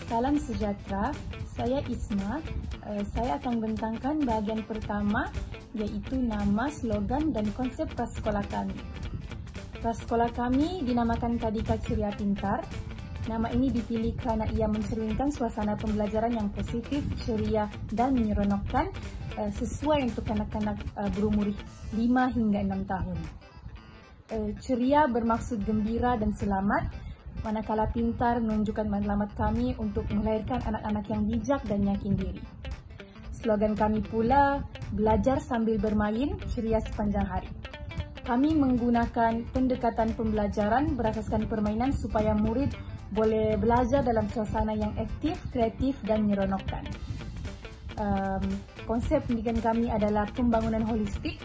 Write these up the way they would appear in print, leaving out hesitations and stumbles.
Salam sejahtera, saya Isma. Saya akan bentangkan bahagian pertama iaitu nama, slogan dan konsep prasekolah kami. Prasekolah kami dinamakan Tadika Ceria Pintar. Nama ini dipilih kerana ia mencerminkan suasana pembelajaran yang positif, ceria dan menyeronokkan sesuai untuk kanak-kanak berumur 5 hingga 6 tahun. Ceria bermaksud gembira dan selamat, manakala pintar menunjukkan matlamat kami untuk melahirkan anak-anak yang bijak dan yakin diri. Slogan kami pula, belajar sambil bermain, ceria sepanjang hari. Kami menggunakan pendekatan pembelajaran berasaskan permainan supaya murid boleh belajar dalam suasana yang aktif, kreatif dan menyeronokkan. Konsep pendidikan kami adalah pembangunan holistik,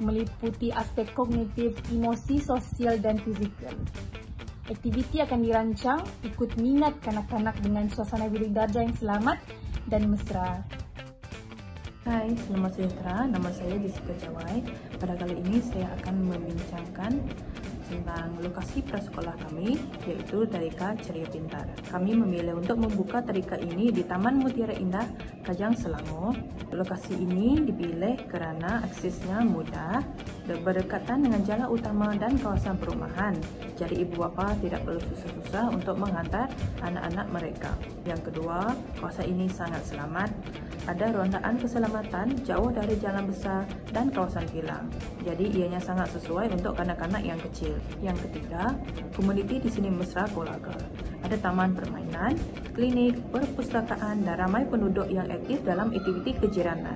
meliputi aspek kognitif, emosi, sosial dan fizikal. Aktiviti akan dirancang ikut minat kanak-kanak dengan suasana bilik darjah yang selamat dan mesra. Hai, selamat sejahtera. Nama saya Jessica Jawai. Pada kali ini saya akan membincangkan tentang lokasi prasekolah kami, iaitu Tadika Ceria Pintar. Kami memilih untuk membuka tadika ini di Taman Mutiara Indah, Kajang, Selangor. Lokasi ini dipilih kerana aksesnya mudah, berdekatan dengan jalan utama dan kawasan perumahan. Jadi ibu bapa tidak perlu susah-susah untuk menghantar anak-anak mereka. Yang kedua, kawasan ini sangat selamat. Ada rondaan keselamatan jauh dari jalan besar dan kawasan kilang. Jadi ianya sangat sesuai untuk kanak-kanak yang kecil. Yang ketiga, komuniti di sini mesra keluarga. Ada taman permainan, klinik, perpustakaan dan ramai penduduk yang aktif dalam aktiviti kejiranan.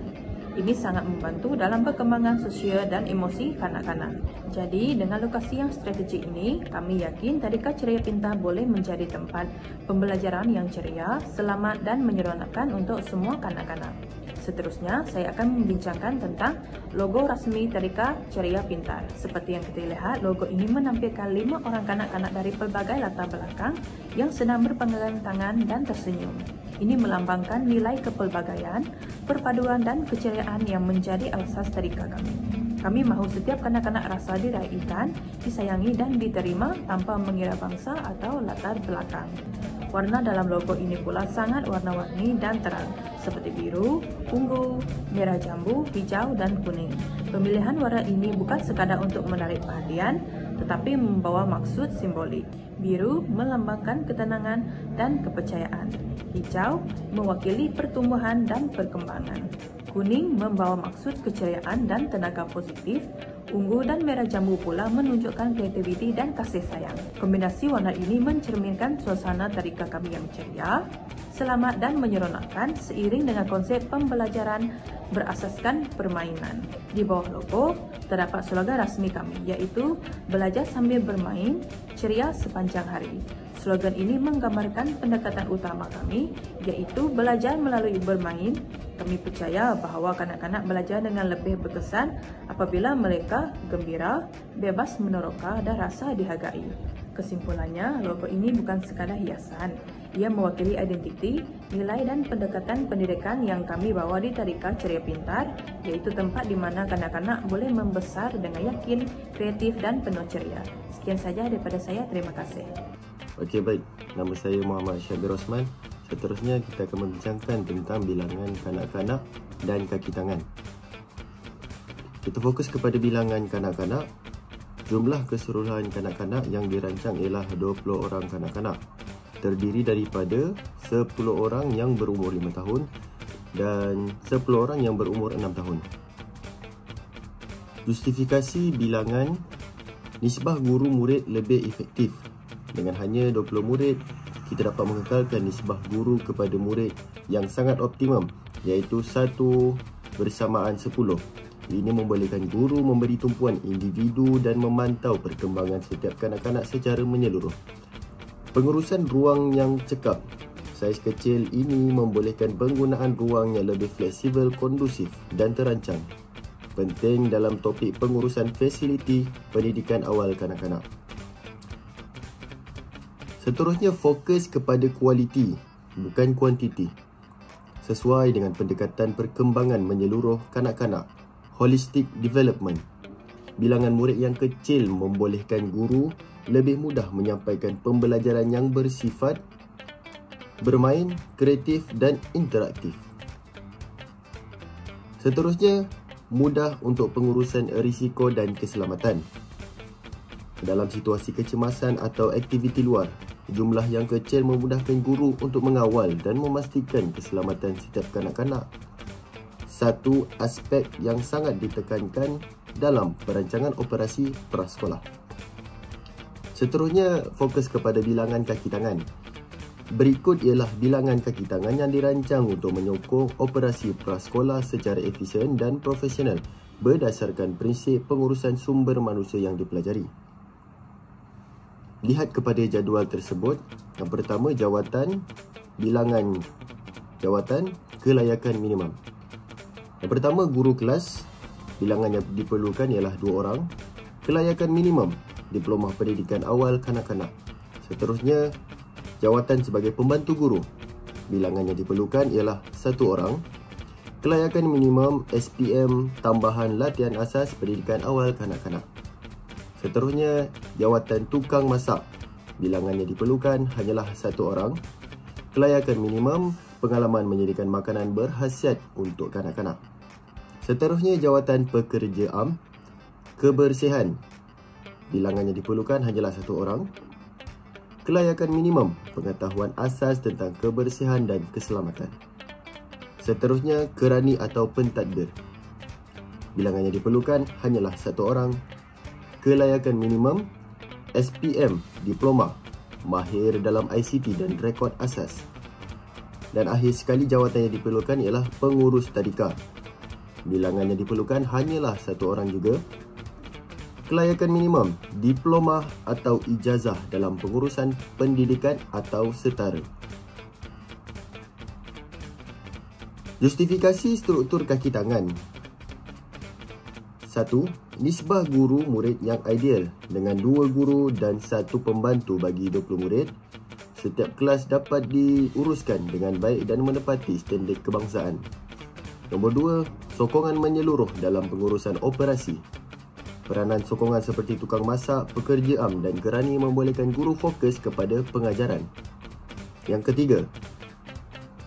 Ini sangat membantu dalam perkembangan sosial dan emosi kanak-kanak. Jadi, dengan lokasi yang strategik ini, kami yakin Tadika Ceria Pintar boleh menjadi tempat pembelajaran yang ceria, selamat dan menyeronokkan untuk semua kanak-kanak. Seterusnya, saya akan membincangkan tentang logo rasmi Tadika Ceria Pintar. Seperti yang kita lihat, logo ini menampilkan 5 orang kanak-kanak dari pelbagai latar belakang yang sedang berpegangan tangan dan tersenyum. Ini melambangkan nilai kepelbagaian, perpaduan dan keceriaan yang menjadi asas tadika kami. Kami mahu setiap kanak-kanak rasa diraikan, disayangi dan diterima tanpa mengira bangsa atau latar belakang. Warna dalam logo ini pula sangat warna-warni dan terang, seperti biru, ungu, merah jambu, hijau dan kuning. Pemilihan warna ini bukan sekadar untuk menarik perhatian, tetapi membawa maksud simbolik. Biru melambangkan ketenangan dan kepercayaan. Hijau mewakili pertumbuhan dan perkembangan. Kuning membawa maksud keceriaan dan tenaga positif. Ungu dan merah jambu pula menunjukkan kreativiti dan kasih sayang. Kombinasi warna ini mencerminkan suasana tadika kami yang ceria, selamat dan menyeronokkan seiring dengan konsep pembelajaran berasaskan permainan. Di bawah logo terdapat slogan rasmi kami, iaitu belajar sambil bermain, ceria sepanjang hari. Slogan ini menggambarkan pendekatan utama kami, iaitu belajar melalui bermain. Kami percaya bahawa kanak-kanak belajar dengan lebih berkesan apabila mereka gembira, bebas meneroka dan rasa dihargai. Kesimpulannya, logo ini bukan sekadar hiasan. Ia mewakili identiti, nilai dan pendekatan pendidikan yang kami bawa di Tadika Ceria Pintar, iaitu tempat di mana kanak-kanak boleh membesar dengan yakin, kreatif dan penuh ceria. Sekian saja daripada saya, terima kasih. Okey, baik. Nama saya Muhammad Syabir Osman. Seterusnya kita akan membincangkan tentang bilangan kanak-kanak dan kaki tangan. Kita fokus kepada bilangan kanak-kanak. Jumlah keseluruhan kanak-kanak yang dirancang ialah 20 orang kanak-kanak. Terdiri daripada 10 orang yang berumur 5 tahun dan 10 orang yang berumur 6 tahun. Justifikasi bilangan nisbah guru murid lebih efektif. Dengan hanya 20 murid, kita dapat mengekalkan nisbah guru kepada murid yang sangat optimum, iaitu 1 bersamaan 10. Ini membolehkan guru memberi tumpuan individu dan memantau perkembangan setiap kanak-kanak secara menyeluruh. Pengurusan ruang yang cekap. Saiz kecil ini membolehkan penggunaan ruang yang lebih fleksibel, kondusif dan terancang. Penting dalam topik pengurusan fasiliti pendidikan awal kanak-kanak. Seterusnya, fokus kepada kualiti, bukan kuantiti. Sesuai dengan pendekatan perkembangan menyeluruh kanak-kanak, holistic development. Bilangan murid yang kecil membolehkan guru lebih mudah menyampaikan pembelajaran yang bersifat bermain, kreatif dan interaktif. Seterusnya, mudah untuk pengurusan risiko dan keselamatan. Dalam situasi kecemasan atau aktiviti luar, jumlah yang kecil memudahkan guru untuk mengawal dan memastikan keselamatan setiap kanak-kanak. Satu aspek yang sangat ditekankan dalam perancangan operasi prasekolah. Seterusnya, fokus kepada bilangan kaki tangan. Berikut ialah bilangan kaki tangan yang dirancang untuk menyokong operasi prasekolah secara efisien dan profesional berdasarkan prinsip pengurusan sumber manusia yang dipelajari. Lihat kepada jadual tersebut. Yang pertama, jawatan, bilangan jawatan, kelayakan minimum. Yang pertama, guru kelas. Bilangan yang diperlukan ialah 2 orang. Kelayakan minimum, diploma pendidikan awal kanak-kanak. Seterusnya, jawatan sebagai pembantu guru. Bilangan yang diperlukan ialah 1 orang. Kelayakan minimum SPM tambahan latihan asas pendidikan awal kanak-kanak. Seterusnya, jawatan tukang masak. Bilangan yang diperlukan hanyalah 1 orang. Kelayakan minimum pengalaman menyediakan makanan berkhasiat untuk kanak-kanak. Seterusnya, jawatan pekerja am, kebersihan. Bilangan yang diperlukan hanyalah 1 orang. Kelayakan minimum pengetahuan asas tentang kebersihan dan keselamatan. Seterusnya, kerani atau pentadbir. Bilangan yang diperlukan hanyalah 1 orang. Kelayakan minimum SPM, diploma, mahir dalam ICT dan rekod asas. Dan akhir sekali, jawatan yang diperlukan ialah pengurus tadika. Bilangan yang diperlukan hanyalah 1 orang juga. Kelayakan minimum diploma atau ijazah dalam pengurusan pendidikan atau setara. Justifikasi struktur kaki tangan. 1. Nisbah guru murid yang ideal dengan 2 guru dan 1 pembantu bagi 20 murid. Setiap kelas dapat diuruskan dengan baik dan menepati standard kebangsaan. Nombor 2. Sokongan menyeluruh dalam pengurusan operasi. Peranan sokongan seperti tukang masak, pekerja am dan kerani membolehkan guru fokus kepada pengajaran. Yang ketiga,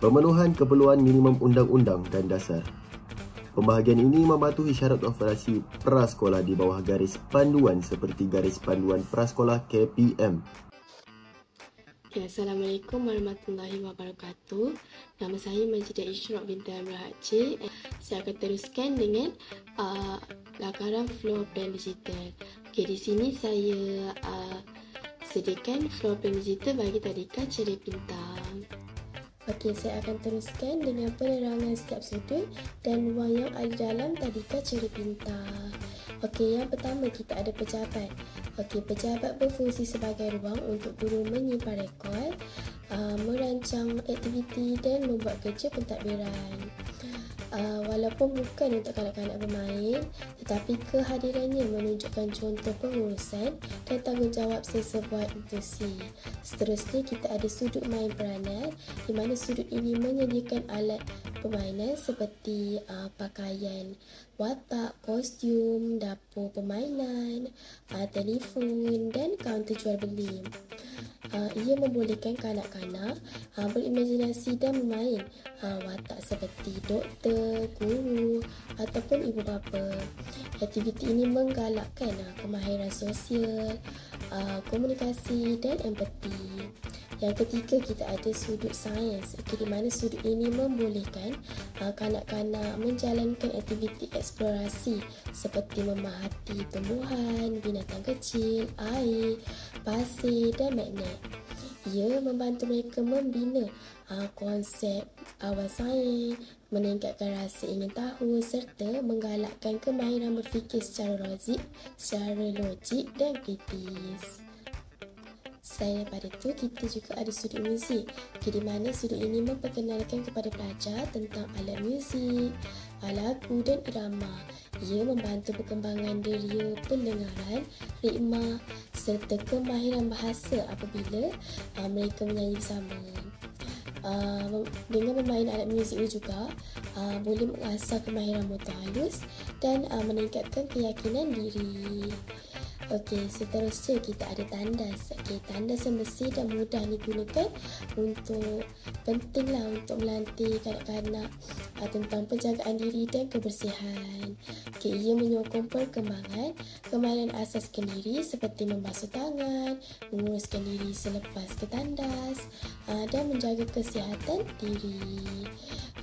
pemenuhan keperluan minimum undang-undang dan dasar. Pembahagian ini mematuhi syarat operasi prasekolah di bawah garis panduan seperti garis panduan prasekolah KPM. Assalamualaikum warahmatullahi wabarakatuh. Nama saya Majidah Ishraq binti Amrah Aceh. Saya akan teruskan dengan lakaran floor plan digital. Okey, di sini saya sediakan floor plan digital bagi tadika ceria pintar. Okey, saya akan teruskan dengan penerangan setiap sudut dan ruang yang ada dalam tadika ceria pintar. Okey, yang pertama kita ada pejabat. Okey, pejabat berfungsi sebagai ruang untuk guru menyimpan rekod, merancang aktiviti dan membuat kerja pentadbiran. Walaupun bukan untuk kanak-kanak bermain, tetapi kehadirannya menunjukkan contoh pengurusan dan tanggungjawab sesebuah institusi. Seterusnya kita ada sudut main peranan, di mana sudut ini menyediakan alat permainan seperti pakaian watak, kostum, dapur permainan, telefon dan kaunter jual beli. Ia membolehkan kanak-kanak berimajinasi dan bermain watak seperti doktor, guru ataupun ibu bapa. Aktiviti ini menggalakkan kemahiran sosial, komunikasi dan empati. Yang ketiga, kita ada sudut sains, di mana sudut ini membolehkan kanak-kanak menjalankan aktiviti eksplorasi seperti memerhati tumbuhan, binatang kecil, air, pasir dan magnet. Ia membantu mereka membina konsep awal sains, meningkatkan rasa ingin tahu serta menggalakkan kemahiran berfikir secara logik dan kritis. Selain daripada itu, kita juga ada sudut muzik, di mana sudut ini memperkenalkan kepada pelajar tentang alat muzik, lagu dan irama. Ia membantu perkembangan deria pendengaran, ritma serta kemahiran bahasa apabila mereka menyanyi bersama. Dengan bermain alat muzik ini juga boleh mengasah kemahiran motor halus dan meningkatkan keyakinan diri. Okey, seterusnya kita ada tandas. Okey, tandas yang bersih dan mudah digunakan pentinglah untuk melatih kanak-kanak tentang penjagaan diri dan kebersihan. Okey, ia menyokong perkembangan kemahiran asaskan diri seperti membasuh tangan, menguruskan diri selepas ke tandas dan menjaga kesihatan diri.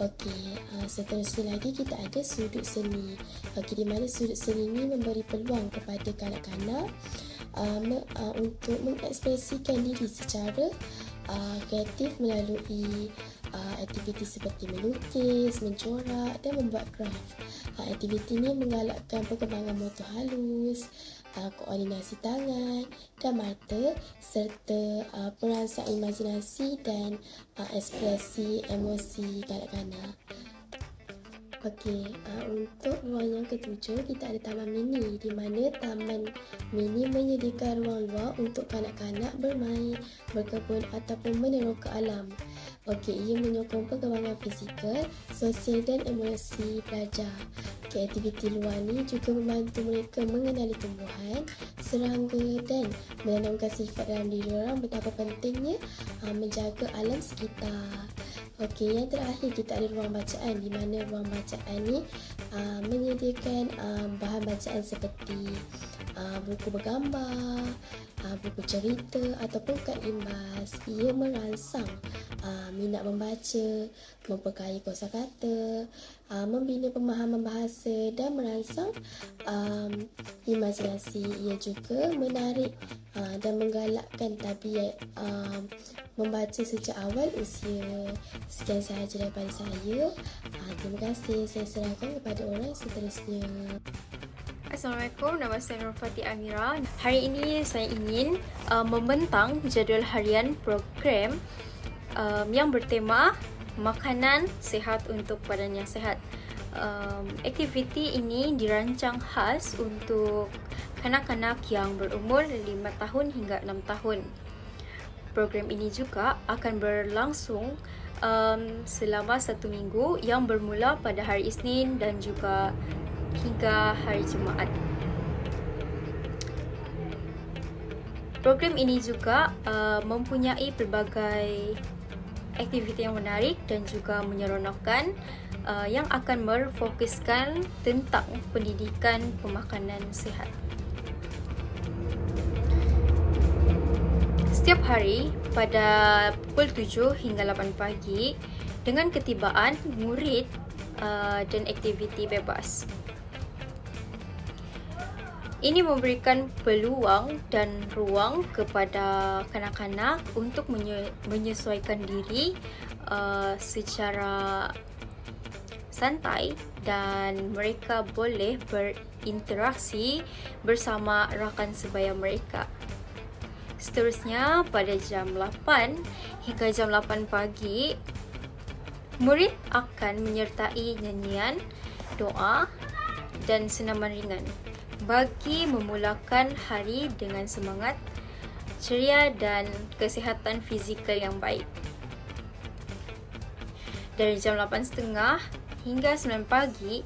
Okey, seterusnya lagi kita ada sudut seni. Okey, di mana sudut seni ini memberi peluang kepada kanak-kanak untuk mengekspresikan diri secara kreatif melalui aktiviti seperti melukis, mencorak dan membuat kraft. Aktiviti ini menggalakkan perkembangan motor halus, koordinasi tangan dan mata serta perangsang imajinasi dan ekspresi emosi kanak-kanak. Okey, untuk ruang yang ketujuh kita ada taman mini, di mana taman mini menyediakan ruang luar untuk kanak-kanak bermain, berkebun ataupun meneroka alam. Okey, ia menyokong perkembangan fizikal, sosial dan emosi pelajar. Okey, aktiviti luar ni juga membantu mereka mengenali tumbuhan, serangga dan menanamkan sifat dalam diri orang betapa pentingnya menjaga alam sekitar. Okey, yang terakhir kita ada ruang bacaan, di mana ruang bacaan ni menyediakan bahan bacaan seperti buku bergambar, buku cerita ataupun kad imbas. Ia merangsang minat membaca, memperkaya kosakata, membina pemahaman bahasa dan merangsang imajinasi. Ia juga menarik dan menggalakkan tabiat membaca sejak awal usia. Sekian sahaja daripada saya. Terima kasih. Saya serahkan kepada orang seterusnya. Assalamualaikum, nama saya Nurfati Amira. Hari ini saya ingin membentang jadual harian program yang bertema makanan sihat untuk badan yang sihat. Aktiviti ini dirancang khas untuk kanak-kanak yang berumur 5 tahun hingga 6 tahun. Program ini juga akan berlangsung selama 1 minggu yang bermula pada hari Isnin dan juga hingga hari Jumaat. Program ini juga mempunyai pelbagai aktiviti yang menarik dan juga menyeronokkan yang akan berfokuskan tentang pendidikan pemakanan sihat. Setiap hari pada pukul 7 hingga 8 pagi dengan ketibaan murid dan aktiviti bebas. Ini memberikan peluang dan ruang kepada kanak-kanak untuk menyesuaikan diri secara santai dan mereka boleh berinteraksi bersama rakan sebaya mereka. Seterusnya pada jam 8 hingga jam 8 pagi, murid akan menyertai nyanyian, doa dan senaman ringan bagi memulakan hari dengan semangat, ceria dan kesihatan fizikal yang baik. Dari jam 8.30 hingga 9 pagi,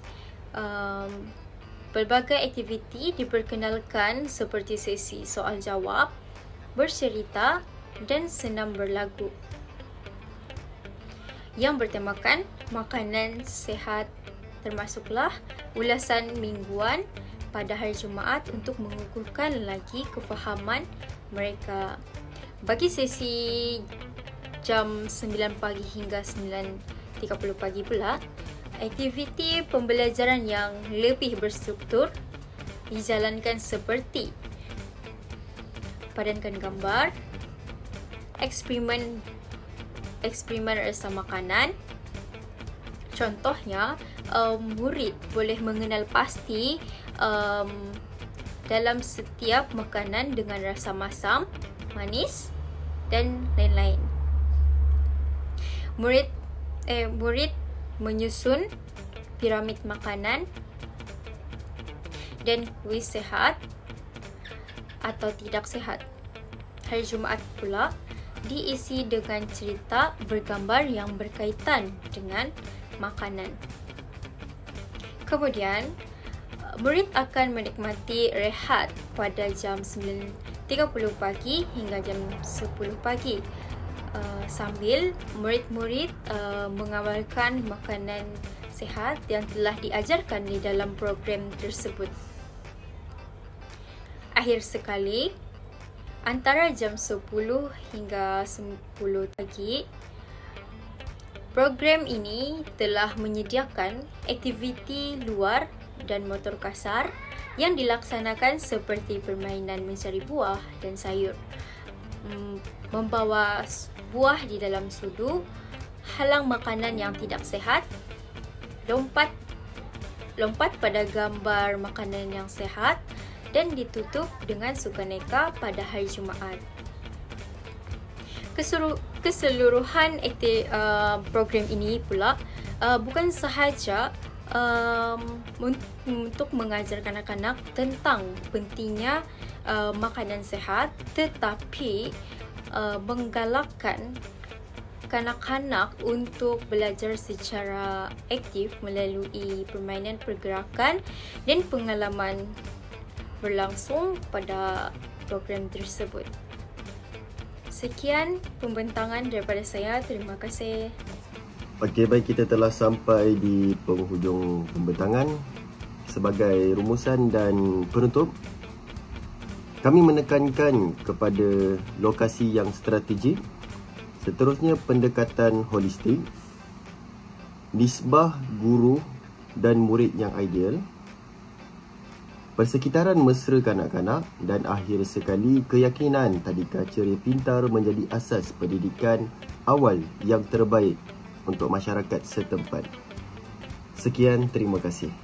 pelbagai aktiviti diperkenalkan seperti sesi soal jawab, bercerita dan senam berlagu yang bertemakan makanan sihat, termasuklah ulasan mingguan pada hari Jumaat untuk mengukuhkan lagi kefahaman mereka. Bagi sesi jam 9 pagi hingga 9.30 pagi pula, aktiviti pembelajaran yang lebih berstruktur dijalankan seperti padankan gambar, eksperimen rasa makanan. Contohnya, murid boleh mengenal pasti dalam setiap makanan dengan rasa masam, manis dan lain-lain. Murid menyusun piramid makanan dan kuis sehat atau tidak sehat. Hari Jumaat pula diisi dengan cerita bergambar yang berkaitan dengan makanan. Kemudian, murid akan menikmati rehat pada jam 9.30 pagi hingga jam 10 pagi. Sambil murid-murid mengamalkan makanan sihat yang telah diajarkan di dalam program tersebut. Akhir sekali, antara jam 10 hingga 10 pagi, program ini telah menyediakan aktiviti luar dan motor kasar yang dilaksanakan seperti permainan mencari buah dan sayur, membawa buah di dalam sudu, halang makanan yang tidak sehat, lompat pada gambar makanan yang sehat, dan ditutup dengan sukaneka pada hari Jumaat. Keseluruhan program ini pula bukan sahaja untuk mengajar kanak-kanak tentang pentingnya makanan sehat, tetapi menggalakkan kanak-kanak untuk belajar secara aktif melalui permainan pergerakan dan pengalaman berlangsung pada program tersebut. Sekian pembentangan daripada saya. Terima kasih. Okey, baik, kita telah sampai di penghujung pembentangan. Sebagai rumusan dan penutup, kami menekankan kepada lokasi yang strategik, seterusnya pendekatan holistik, nisbah guru dan murid yang ideal, persekitaran mesra kanak-kanak, dan akhir sekali keyakinan tadika ceria pintar menjadi asas pendidikan awal yang terbaik untuk masyarakat setempat. Sekian, terima kasih.